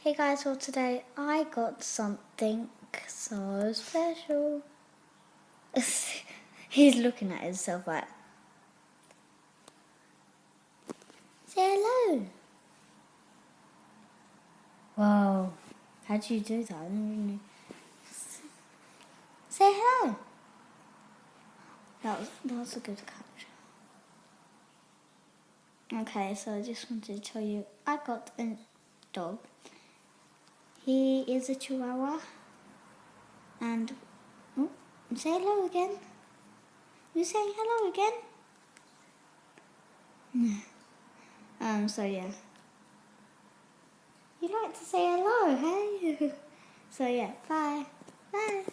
Hey guys, well today I got something so special. He's looking at himself like, say hello. Whoa, how do you do that? I don't really know. Say hello. That was a good capture. Okay, so I just wanted to tell you, I got a dog. He is a Chihuahua. And, oh, say hello again. You saying hello again? So yeah. You like to say hello, hey? So yeah, bye. Bye.